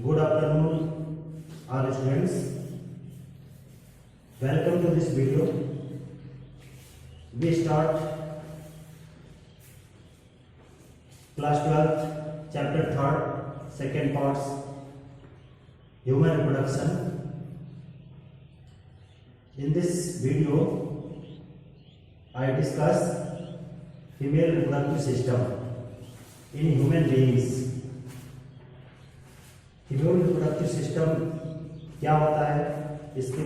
Good afternoon, all students. Welcome to this video. We start class 12th, chapter 3rd, second parts, human reproduction. In this video, I discuss female reproductive system in human beings. Female reproductive system क्या होता है, इसके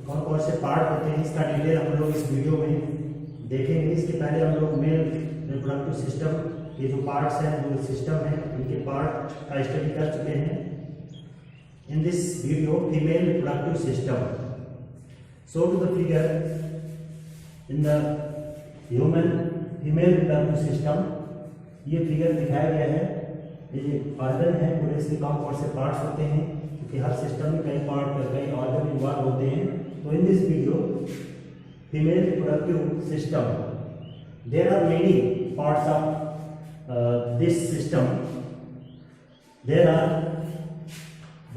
कौन कौन से part होते हैं, इसका डिटेल हम लोग इस वीडियो में देखेंगे। इसके पहले हम लोग मेल रिप्रोडक्टिव सिस्टम ये जो पार्ट्स हैं, जो सिस्टम है, इनके पार्ट का स्टडी कर चुके हैं। In this video female reproductive system, so to the figure in the human female reproductive system, ये फिगर दिखाया गया है। ये ऑर्गन है, पूरे इसके कौन से पार्ट्स होते हैं, क्योंकि हर सिस्टम में कई पार्ट कई ऑर्गन इन्वॉल्व होते हैं। तो in this video female reproductive system, there are many parts of this system. There are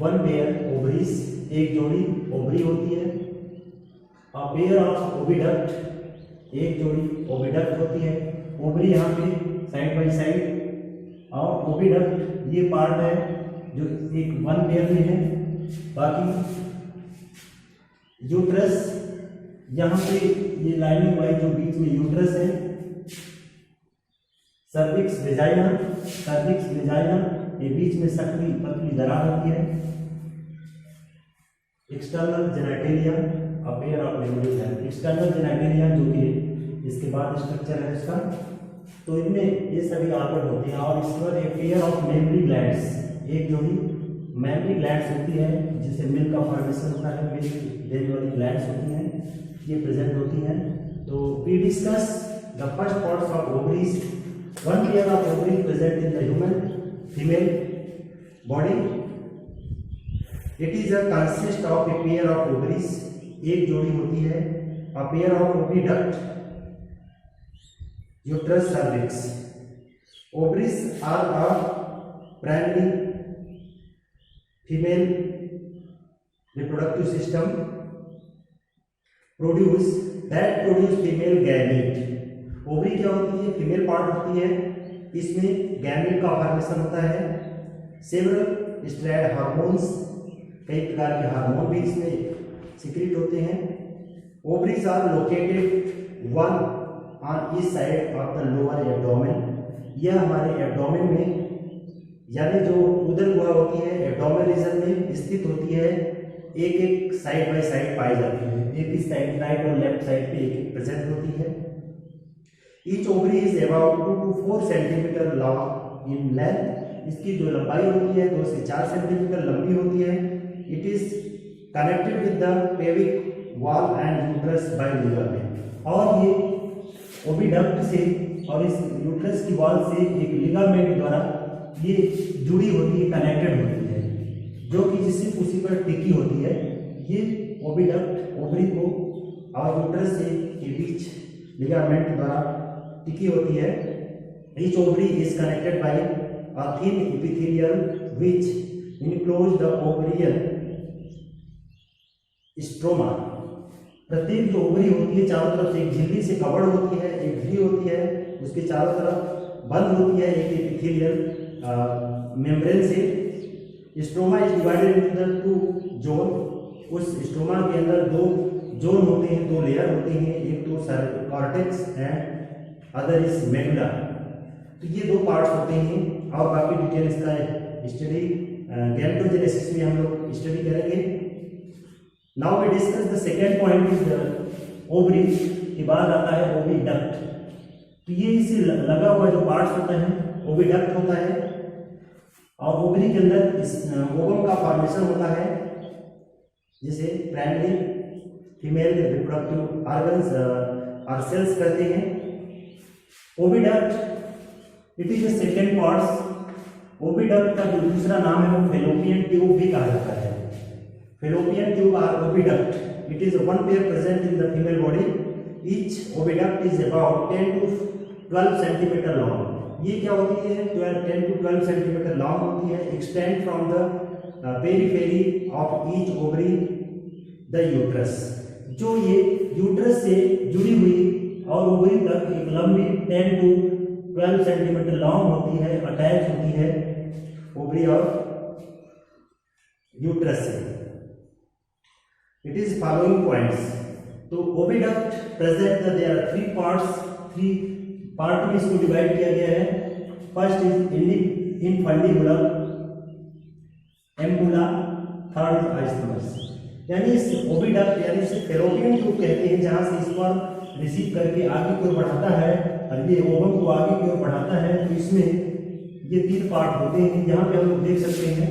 one pair ovaries, एक जोड़ी ओवरी होती है। अ पेयर ऑफ ओविडक्ट, एक जोड़ी ओविडक्ट होती है। ओवरी यहाँ पे साइड बाई साइड, और ओविडक्ट ये पार्ट है जो एक वन पेयर में है। बाकी यूट्रस, यहाँ पे ये लाइनिंग वाइज जो बीच में यूट्रस है। सर्विक्स वेजाइना, सर्विक्स वेजाइना ये बीच में सकरी पतली दरार होती है। External genitalia, a pair of memories है। एक्सटर्नल जेनेटेलिया जो कि इसके बाद स्ट्रक्चर है इसका, तो इनमें ये सभी ऑर्गन होते हैं। और इसके बाद एक पेयर ऑफ मेमरी ग्लैंड्स, एक जोड़ी मेमरी ग्लैंड्स होती है, जिससे मिल्क का फॉर्मेशन होता है, मिल्क देने वाली ग्लैंड्स होती हैं, ये प्रेजेंट होती हैं। तो we discuss the first parts of ovaries. One pair of ovary present in the human female body. It is a consist of a pair of ovaries, एक जोड़ी होती है। A pair of oviduct, uterus cervix. Ovaries are a primary female reproductive system that produce female gamete. Ovary क्या होती है? Female part होती है, इसमें गैमेट का फॉर्मेशन होता है। सेवरल स्टेरॉयड हार्मोन्स, कई प्रकार के हार्मोन भी इसमें सिक्रीट होते हैं। Ovaries are located one on each side of the lower abdomen. यह हमारे एब्डोमेन में, यानी जो उदर गुहा होती है, एब्डोमेन रीजन में स्थित होती है। एक एक साइड बाय साइड पाई जाती है, एक इस साइड राइट और लेफ्ट साइड पे एक एक प्रेजेंट होती है। Each ovary is about 2 to 4 centimetre long in length. इसकी जो लंबाई होती है 2 से 4 सेंटीमीटर लंबी होती है। It is connected with the pelvic wall and uterus by ligament. और ये ओविडक्ट से और इस यूट्रस की वॉल से एक लिगामेंट द्वारा ये जुड़ी होती है, कनेक्टेड होती है, जो कि जिससे उसी पर टिकी होती है। ये ओविडक्ट ओवरी को और यूट्रस से के बीच लिगामेंट द्वारा टिकी होती है। Each ovary is connected by a thin epithelial which enclose the ovarian stroma. प्रत्येक जो ओवरी होती है चारों तरफ से एक झिल्ली से कवर्ड होती है, एक झिल्ली होती है, उसके चारों तरफ बंद होती है एक एपिथेलियल मेम्ब्रेन से। Stroma is divided into the 2 zone. उस स्ट्रोमा के अंदर 2 जोन होते हैं, 2 लेयर होते हैं, एक तो cortex and other is medulla. तो ये 2 पार्ट्स होते हैं, और बाकी डिटेल इसका स्टडी गैमेटोजेनेसिस में हम लोग स्टडी करेंगे। Now we discuss the second point is the ovary। के बाद आता है ओविडक्ट। तो ये इसे लगा हुआ जो पार्ट्स होता है ओविडक्ट होता है, और ओवरी के अंदर इस ओवम का फॉर्मेशन होता है, जिसे प्राइमरी फीमेल रिप्रोडक्टिव ऑर्गन्स और सेल्स करते हैं। Oviduct it is the second parts. Oviduct का जो दूसरा नाम है वो फेलोपियन ट्यूब भी कहा जाता है। Fallopian tube or oviduct. It is one pair present in the female body. Each oviduct is about 10 to 12 centimeter long. ये क्या होती है? 10 to 12 सेंटीमीटर लॉन्ग होती है। Extend from the periphery of each ovary the uterus. जो ये uterus से जुड़ी हुई और ओवरी तक एक लंबी 10 to 12 सेंटीमीटर लॉन्ग होती है, अटैच होती है ओवरी और यूट्रस से। It is following points. तो oviduct present there are 3 parts, 3 part में इसको डिवाइड किया गया है। First is infundibulum ampulla, third isthmus. यानी इस ओविडक्ट यानी इसे फैलोपियन ट्यूब कहते हैं, जहां से स्पर्म रिसीव करके आगे की ओर बढ़ाता है और ये ओवम को आगे की ओर बढ़ाता है। तो इसमें ये 3 पार्ट होते हैं। यहाँ पे हम लोग देख सकते हैं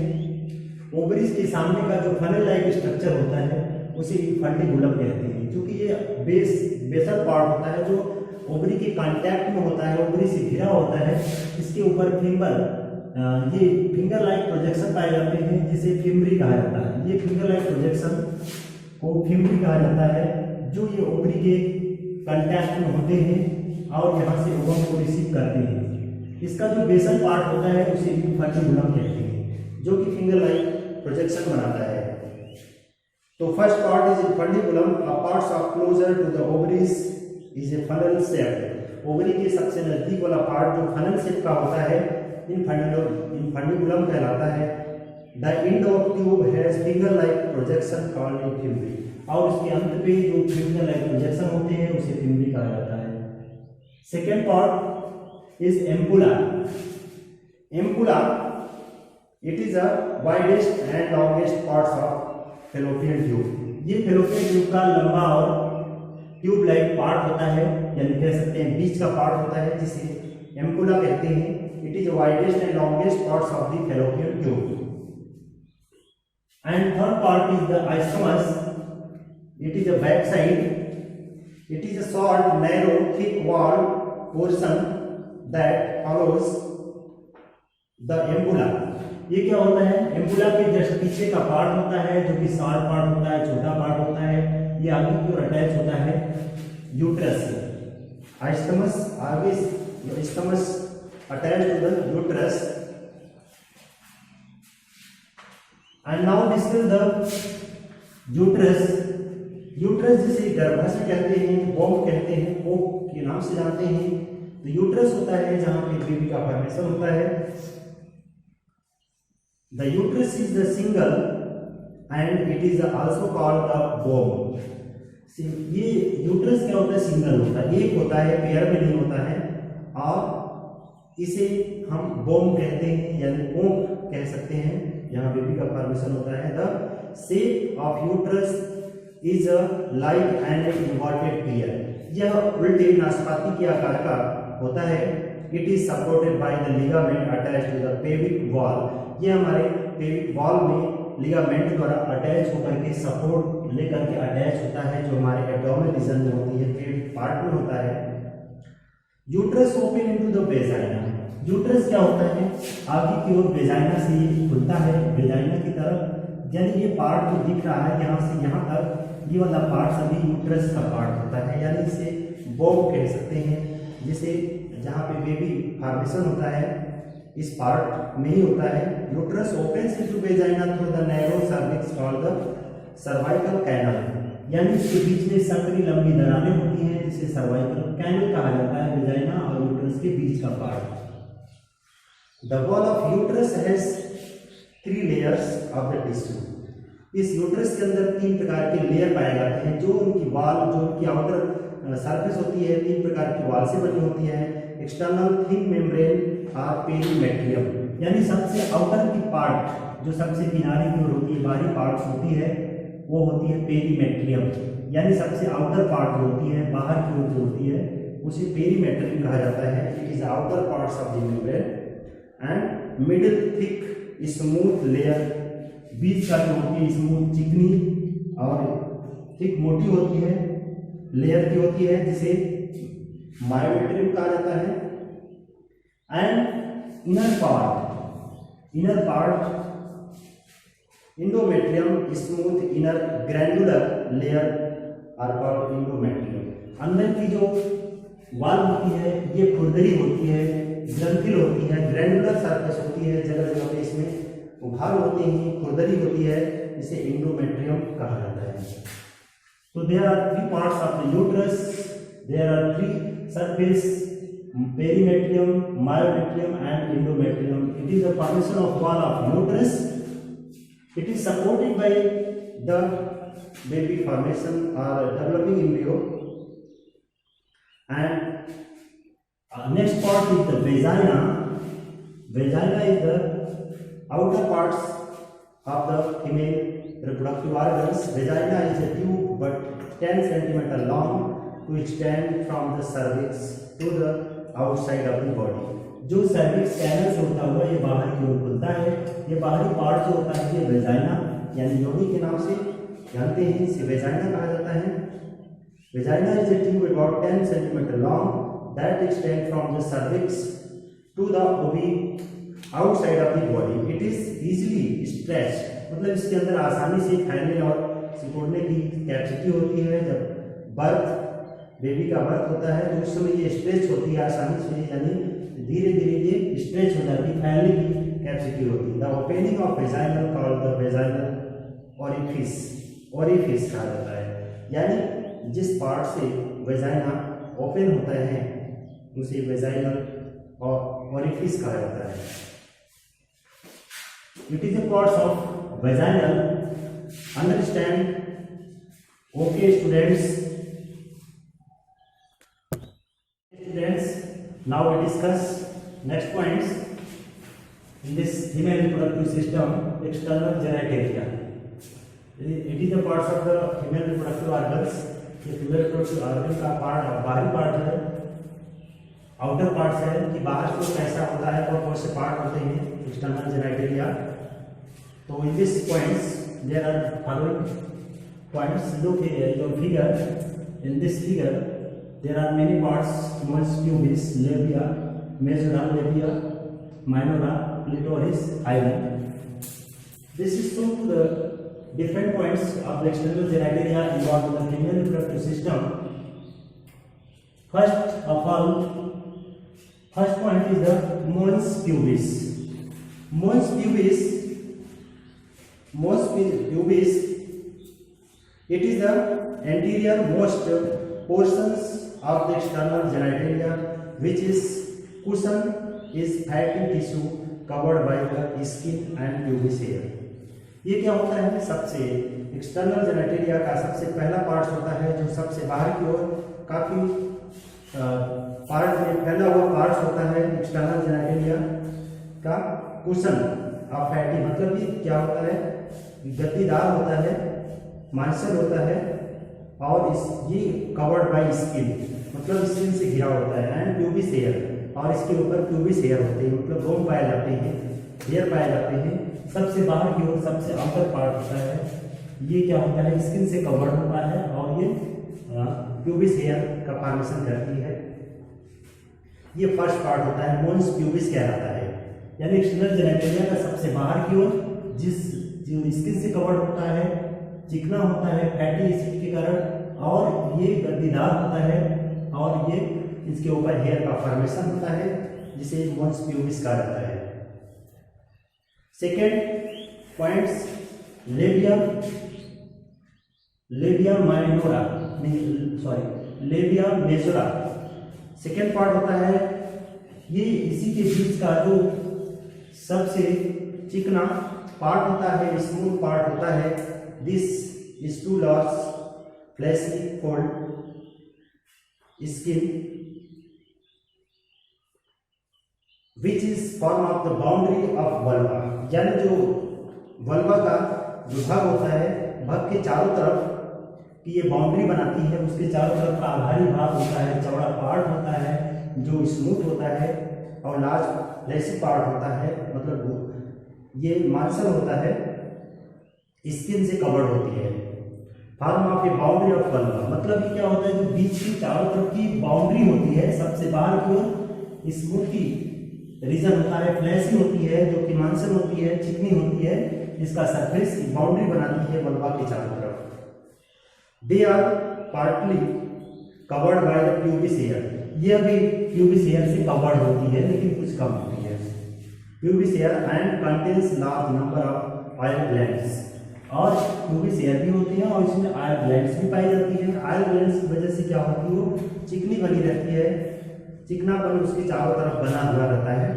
ओवरीज के सामने का जो फनल लाइक स्ट्रक्चर होता है उसे इनफंडिबुलम कहते हैं, क्योंकि ये बेसल पार्ट होता है जो ओवरी के कांटेक्ट में होता है, ओवरी से घिरा होता है। इसके ऊपर ये फिंगर लाइक प्रोजेक्शन पाए जाते हैं, जिसे फिम्बरी कहा जाता है। ये फिंगर लाइक प्रोजेक्शन को फिम्बरी कहा जाता है, जो ये ओवरी के कांटेक्ट में होते हैं और यहाँ से ओवम को रिसीव करते हैं। इसका जो बेसल पार्ट होता है उसे इनफंडिबुलम कहते हैं, जो कि फिंगर लाइक प्रोजेक्शन बनाता है। तो first part is infundibulum, parts of closer to the ovaries is a funnel shape. Ovary के सबसे नजदीक वाला पार्ट जो फनल शेप का होता है इनफंडिबुलम कहलाता है। The end of tube has finger like projection called fimbriae, और उसके अंत पे जो फिंगर लाइक प्रोजेक्शन होते हैं उसे फिम्बरी कहा जाता है। Second part is ampulla. Ampulla it is a widest and longest parts of fallopian tube. ये फैलोपियन ट्यूब का लंबा और ट्यूब लाइक पार्ट होता है, यानी कह सकते हैं बीच का पार्ट होता है, जिसे एम्पुला कहते हैं। It is widest and longest parts of the fallopian tube. And third part is the isthmus. It is a back side. It is a short narrow thick wall portion that follows the ampulla. ये क्या होता है? Ampulla के just पीछे का part होता है, जो कि शॉर्ट पार्ट होता है, छोटा पार्ट होता है। ये आगे की ओर अटैच होता है यूट्रस से। आइस्थमस आगे, आइस्थमस attached to the uterus. And now discuss the uterus. Uterus जिसे गर्भाशय कहते हैं, वोम कहते हैं, वोम के नाम से जानते हैं। तो यूट्रस होता है जहां पे बेबी का फॉर्मेशन होता है। The uterus is the single and it is also called the वोम। ये यूट्रस क्या होता है? सिंगल होता है, एक होता है, पेयर में नहीं होता है, और इसे हम बोम कहते हैं, यानी ओंक कह सकते हैं, यहाँ बेबी का फॉर्मेशन होता है। The shape of uterus is like and inverted pear. यह उल्टे नाशपाती के आकार का होता है। It is supported by the ligament attached to the pelvic wall. ये हमारे पेविक वॉल में लिगामेंट द्वारा अटैच होकर के सपोर्ट लेकर के अटैच होता है, जो हमारे एब्डोमिनल रीजन में होती है, पेविक पार्ट में होता है। Uterus open into the vagina. Uterus क्या होता है? आगे की ओर वेजाइना से ये खुलता है, वेजाइना की तरफ। यानी ये पार्ट जो दिख रहा है यहाँ से यहाँ तक, ये वाला पार्ट सभी यूट्रस का पार्ट होता है, यानी इसे बोम कह सकते हैं, जिसे जहाँ पे बेबी फॉर्मेशन होता है इस पार्ट में ही होता है। Uterus opens into vagina through the narrow cervix called the cervical canal. यानी इसके बीच में संकरी लंबी दरारें होती हैं, जिसे सर्वाइकल कैनल कहा जाता है, वेजाइना और यूट्रस के बीच का part. The wall of uterus has 3 layers of the tissue. इस यूट्रस के अंदर 3 प्रकार के लेयर पाए जाते हैं। जो उनकी वॉल, जो उनकी आउटर सरफेस होती है, 3 प्रकार की वॉल से बनी होती है। एक्सटर्नल थिन मेम्ब्रेन और पेरीमेट्रियम, यानी सबसे आउटर की पार्ट जो सबसे किनारे की ओर होती है, बाहरी पार्ट्स होती है, वो होती है पेरीमेट्रियम। यानी सबसे आउटर पार्ट जो होती है, बाहर की ओर जो होती है, उसे पेरीमेट्रियम कहा जाता है। It is outer parts of the membrane. And middle thick smooth layer, बीच का जो होती है स्मूथ चिकनी और थिक मोटी होती है, लेयर की होती है, जिसे मायोमेट्रियम कहा जाता है। And inner part endometrium, smooth inner granular layer are called endometrium. अंदर की जो वाल होती है ये खुरदरी होती है, ग्रंथिल होती है, ग्रैन्युलर सरफेस होती है, जगह जगह पे इसमें उभार होते हैं, खुरदरी होती है, इसे एंडोमेट्रियम कहा जाता है। तो there are three parts of the uterus, there are three surface, perimetrium, myometrium and endometrium. It is the formation of wall of uterus. It is supported by the baby formation or developing embryo. And next part is the vagina. Vagina is the outer parts of the female reproductive organs. Vagina is a tube but 10 centimeter long to extend from the cervix to the outside of the body. जो cervix canal से होता हुआ ये बाहर की ओर खुलता है, ये बाहरी पार्ट जो होता है ये वेजाइना यानी योनि के नाम से जानते हैं, इसे वेजाइना कहा जाता है। Vagina is a tube about 10 centimetre long that extend from the cervix to the uh outside of the body. It is easily stretch, मतलब इसके अंदर आसानी से फैलने और सिकुड़ने की कैपेसिटी होती है। जब बर्थ बेबी का बर्थ होता है तो उस समय ये स्ट्रेच होती है आसानी से, यानी धीरे धीरे ये स्ट्रेच हो जाती है, फैलने की कैपेसिटी होती है। The opening of vaginal called the vaginal orifice, orifice कहा जाता है, यानी जिस पार्ट से वेजाइना ओपन होता है उसे वेजाइनल और ओरिफिस कहा जाता है। It is the parts of vaginal. Understand? Okay students, now we discuss next points in this female reproductive system, external genitalia. It is the parts of the female reproductive organs. ये female reproductive organ का part बाहरी part है, outer part है कि बाहर को कैसा होता है और कौन से पार्ट होते हैं एक्सटर्नल जेनिटलिया। तो in this points there are following points. Look here your figure. In this figure there are many parts: mons pubis, labia majora, labia minora, clitoris, hymen. This is shown to the different points of the external genitalia involved in the female reproductive system. First of all, first point is the mons pubis. Mons pubis, mons pubis, it is the anterior most portions of the external genitalia which is cushion is fatty tissue covered by the skin and pubis hair. ये क्या होता है? सबसे external genitalia का सबसे पहला part होता है जो सबसे बाहर की ओर काफी पार्ट में फैला हुआ पार्ट होता है एक्सटर्नल जेनिटलिया का। कुशन ऑफ फैटी मतलब ये क्या होता है? गद्दीदार होता है, मांसल होता है और ये कवर्ड बाय स्किन मतलब स्किन से घिरा होता है, एंड प्यूबिस हेयर, और इसके ऊपर प्यूबिस हेयर होते हैं मतलब रोम पाए जाते हैं, हेयर पाए जाते हैं। सबसे बाहर की ओर सबसे आउटर पार्ट होता है, ये क्या होता है? स्किन से कवर्ड होता है और ये प्यूबिस हेयर का फॉर्मेशन करती है। ये फर्स्ट पार्ट होता है, मोन्स प्यूबिस कहलाता है, यानी एक्सटर्नल जेनिटलिया का सबसे बाहर की ओर जो स्किन से कवर्ड होता है, चिकना होता है फैटी एसिड के कारण, और ये गद्दीदार होता है और ये इसके ऊपर हेयर का फॉर्मेशन होता है जिसे मोन्स प्यूबिस कहा जाता है। Second points, लेबिया, लेबिया minora, labia majora second part होता है। ये इसी के बीच का जो सबसे चिकना पार्ट होता है, स्मूथ पार्ट होता है। This is two large fleshy fold skin which is form of the boundary of vulva, यानी जो वल्वा का जो भाग होता है, भाग के चारों तरफ की ये बाउंड्री बनाती है, उसके चारों तरफ का आधारी भाग होता है, चौड़ा पार्ट होता है जो स्मूथ होता है, और लार्ज फ्लैशी पार्ट होता है मतलब ये मांसल होता है, स्किन से कवर्ड होती है। Form of A boundary of vulva मतलब ये क्या होता है? जो बीच की चारों तरफ की बाउंड्री होती है, सबसे बाहर की ओर स्मूथी रीजन होता है, फ्लैशी होती है, जो कि मांसल होती है, चिकनी होती है, इसका सरफेस बाउंड्री बनाती है वल्वा के चारों तरफ। They are partly covered by the pubis hair, ये अभी प्यूबिस हेयर से कवर्ड होती है लेकिन कुछ कम होती है। Pubis hair and contains large number of oil glands. और प्यूबिस हेयर भी होती है और इसमें ऑयल ग्लैंड्स भी पाई जाती है। ऑयल ग्लैंड्स की वजह से क्या होती है, वो चिकनी बनी रहती है, चिकनापन उसके चारों तरफ बना हुआ रहता है।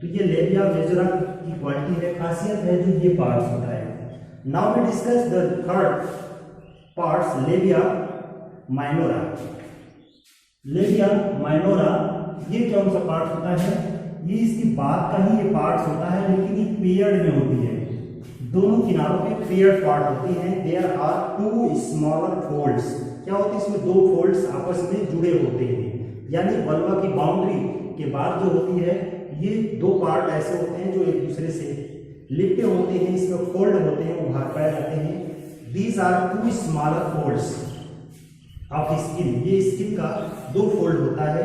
तो ये लेबिया मेजोरा की क्वालिटी है, खासियत है जो ये पार्ट्स होता है। Now we discuss the third parts, labia minora. Labia minora ये कौन सा पार्ट होता है, ये इसकी बात का ही ये पार्ट्स होता है, लेकिन ये पेयर्ड में होती है, दोनों किनारों पे पेयर्ड पार्ट होती हैं। There are two smaller folds. क्या होती है, इसमें दो फोल्ड्स आपस में जुड़े होते हैं, यानी वल्वा की बाउंड्री के बाद जो होती है, ये दो पार्ट ऐसे होते हैं जो एक दूसरे से लिपटे होते हैं, इसमें फोल्ड होते हैं, वो बाहर पाए जाते हैं। These are two smaller folds of skin. ये स्किन का दो फोल्ड होता है,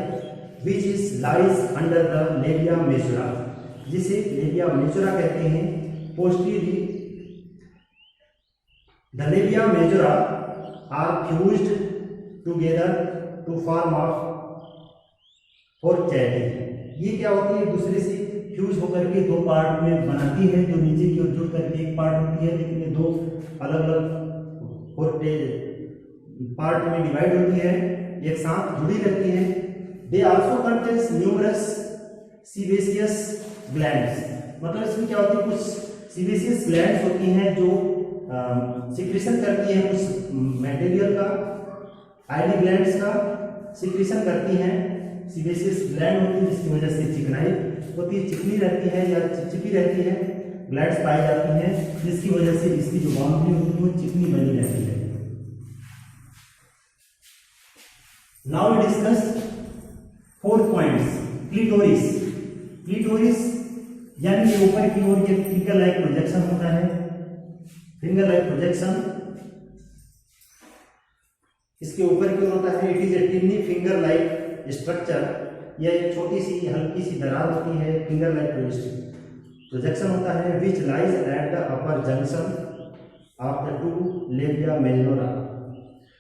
which is lies under the labia majora, जिसे लेबिया मेजोरा कहते हैं। Posteriorly the labia majora are fused together to form of fourchette. ये क्या होती है, एक दूसरे से फ्यूज होकर के दो पार्ट में बनाती है, जो नीचे की ओर जुड़ करके एक पार्ट होती है, लेकिन ये दो अलग अलग फोर पार्ट में डिवाइड होती है, एक साथ जुड़ी रहती है। They also contains numerous sebaceous glands. मतलब इसमें क्या होती है, कुछ सीबेसियस ग्लैंड्स होती हैं जो सिक्रीशन करती हैं कुछ मटेरियल का, आयली ग्लैंड्स का सिक्रीशन करती हैं। सीबेसियस ग्लैंड होती है जिसकी वजह से चिकनाई होती है, चिकनी रहती है या चिपचिपी रहती है, ग्लैंड्स पाई जाती हैं जिसकी वजह से इसकी जो बाउंड्री होती है वो चिकनी बनी रहती है। Now we discuss 4 points. Clitoris. Clitoris यानी ये ऊपर की ओर ये फिंगर लाइक प्रोजेक्शन होता है, फिंगर लाइक प्रोजेक्शन इसके ऊपर की ओर होता है। It is A टिनी finger like structure, यह एक छोटी सी हल्की सी दरार होती है, फिंगर लाइक प्रोजेक्शन होता है, which lies at the upper junction of the two labia majora.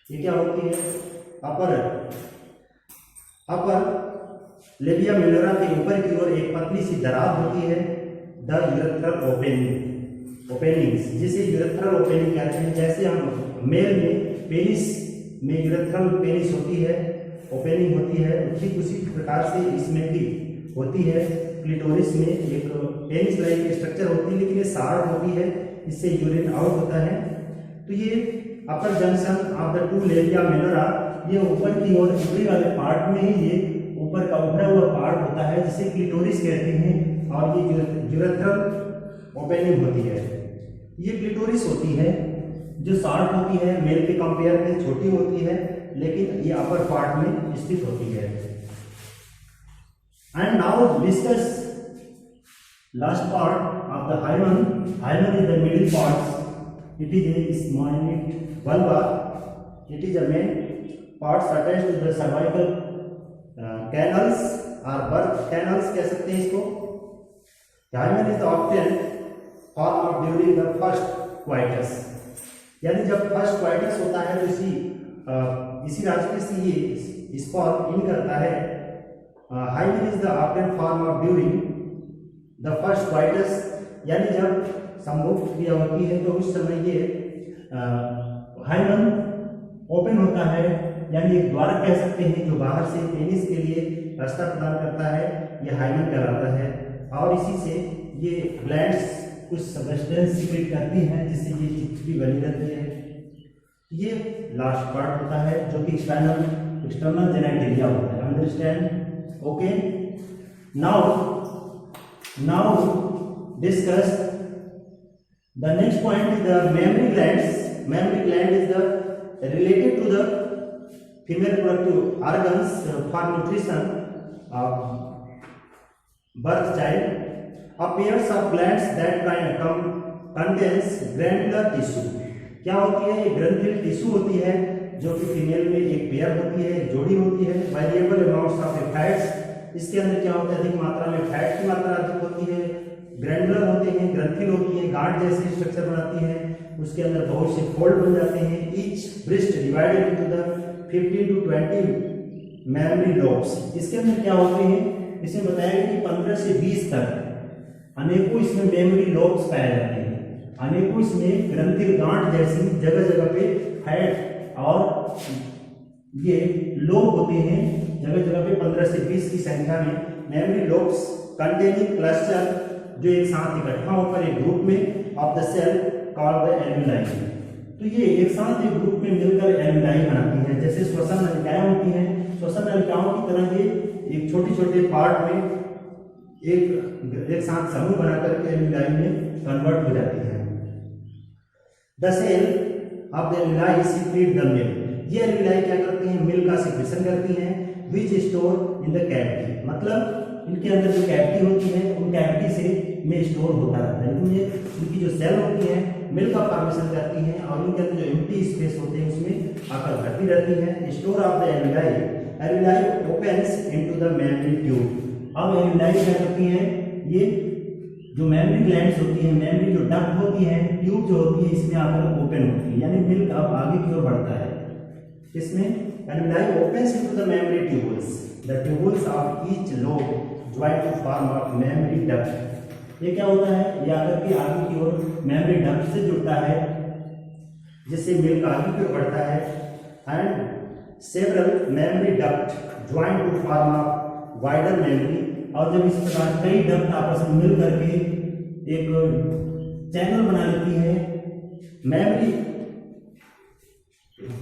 ये क्या होती है, अपर लेबिया मेजोरा के ऊपर की ओर एक पतली सी दरार होती है, द यूरेथ्रल ओपनिंग्स, जिसे यूरेथ्रल ओपनिंग कहते हैं। जैसे हम मेल में पेनिस में यूरेथ्रल पेनिस होती है, ओपनिंग होती है, ठीक उसी प्रकार से इसमें भी होती है। क्लिटोरिस में एक पेनिस लाइक स्ट्रक्चर होती है, लेकिन ये शार्प होती है, इससे यूरिन आउट होता है। तो ये upper junction of the two labia majora, ये ऊपर की ओर ऊपरी वाले पार्ट में ही ये ऊपर का उभरा हुआ पार्ट होता है, जिसे क्लिटोरिस कहते हैं, और ये यूरेथ्रल ओपनिंग होती है। ये क्लिटोरिस होती है जो शार्प होती है, मेल के कंपेयर में छोटी होती है, लेकिन ये अपर पार्ट में स्थित होती है। And now discuss last part of the hymen. Hymen is the middle part, it is a small vulva, it is a main parts attached to the cervical canals और बर्थ कैनल्स कह सकते हैं इसको। Hymen is obtain form of during the first coitus, यानी जब first coitus होता है तो इसी रास्ते से ये स्पर्म इन करता है। Hymen is the obtain form of during the first coitus, यानी जब संभोग क्रिया होती है तो उस समय ये हाइमन ओपन होता है, यानी एक द्वार कह सकते हैं जो बाहर से पेनिस के लिए रास्ता प्रदान करता है, ये हाइमन कहलाता है। और इसी से ये ग्लैंड्स कुछ सब्सटेंस सीक्रेट करती हैं जिससे ये चिपचिपी बनी रहती है। ये लास्ट पार्ट होता है जो कि एक्सटर्नल जेनिटलिया होता है। Understand? Okay, now discuss the next point is the mammary glands. Mammary gland is the related to the female reproductive organs for nutrition of birth child. A pairs of glands that contains granular tissue. क्या होती है, ये ग्रंथिल tissue होती है जो कि female में एक पेयर होती है, एक जोड़ी होती है। वेरिएबल अमाउंट्स ऑफ फैट्स, इसके अंदर क्या होता है, अधिक मात्रा में फैट की मात्रा अधिक होती है। ग्रैनुलर होते हैं, ग्रंथिल होती है, गांठ जैसे स्ट्रक्चर बनाती है, उसके अंदर बहुत से फोल्ड बन जाते हैं। Each breast divided into the 15 to 20 memory lobes. इसके अंदर क्या होते हैं, इसे बताया गया कि 15 से 20 तक अनेकों इसमें मेमोरी लोब्स पाए जाते हैं, अनेकों इसमें ग्रंथि गांठ जैसी जगह जगह पे हेड और ये लोब होते हैं जगह जगह पे 15 से 20 की संख्या में मेमोरी लोब्स कंटेनिंग क्लस्टर जो एक साथ इकट्ठा होकर एक ग्रुप में of the cell called the alveoli. तो ये एक साथ एक ग्रुप में मिलकर एल्विलाई बनाती हैं। जैसे श्वसन नलिकाएं होती हैं, श्वसन नलिकाओं की तरह ये एक छोटे छोटे पार्ट में एक साथ समूह बनाकर के एल्विलाई में कन्वर्ट हो जाती है। The cell of the alveoli secrete the milk. ये एल्विलाई क्या करती हैं, मिल्क का सीक्रेशन करती हैं which store in the cavity, मतलब इनके अंदर जो कैविटी होती है उन कैविटी से में स्टोर होता रहता है। इनकी जो सेल होती है मिल्क का फॉर्मेशन करती हैं और इनके अंदर जो एम्प्टी स्पेस होते हैं उसमें आकर भरती रहती है। Store of the alveoli, alveoli opens into the memory tube. अब एल्विलाई क्या करती हैं, ये जो मेमोरी ग्लैंड्स होती हैं, मेमोरी जो डक्ट होती है, ट्यूब जो होती है इसमें आकर ओपन होती है, यानी मिल्क अब आगे की ओर बढ़ता है। इसमें alveoli opens into the mammary tubules, the tubules of each lobe join to form of mammary duct. ये क्या होता है, ये आकर के आगे की ओर मेमोरी डक्ट से जुड़ता है जिससे मिल्क आगे की ओर बढ़ता है। And several mammary duct join to form of wider mammary. और जब इस प्रकार कई डक्ट आपस में मिल करके एक चैनल बना लेती है, mammary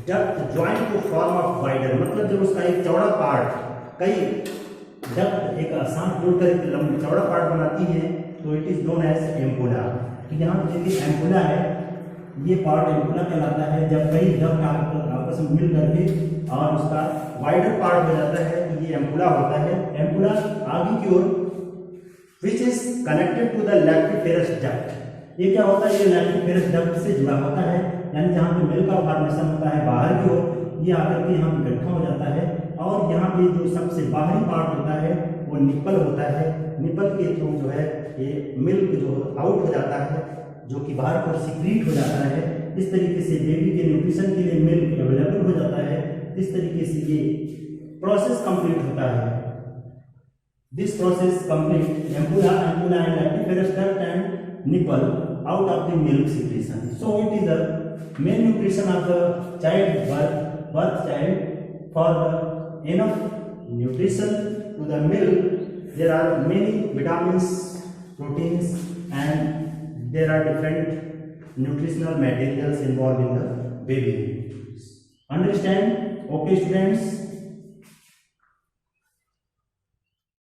duct join to form of wider, मतलब जब उसका एक चौड़ा पार्ट कई डक्ट एक साथ जुड़कर एक लंबा चौड़ा पार्ट बनाती है तो it is known as ampulla. तो यहाँ देखिए एम्पुला है, ये पार्ट एम्पुला कहलाता है। जब कई डक्ट आपस में मिल करके और उसका वाइडर पार्ट हो जाता है तो ये एम्पुला होता है। एम्पुला आगे की ओर which is connected to the lactiferous duct. ये क्या होता है, ये लैक्टिफेरस डक्ट से जुड़ा होता है, यानी जहाँ पे मिल्क का फॉर्मेशन होता है बाहर की ओर, ये आकर के यहाँ इकट्ठा हो जाता है। और यहाँ पे जो सबसे बाहरी पार्ट होता है वो निप्पल होता है। निप्पल के थ्रू जो है ये मिल्क जो आउट हो जाता है, जो कि बाहर पर सीक्रेट हो जाता है। इस तरीके से बेबी के न्यूट्रिशन के लिए मिल्क अवेलेबल हो जाता है। इस तरीके से ये प्रोसेस कंप्लीट होता है। This process complete ampulla and lactiferous duct and nipple out of the milk secretion. So it is the main nutrition of the child birth child. For the enough nutrition to the milk, there are many vitamins, proteins, and there are different nutritional materials involved in the baby. Understand? Okay, students.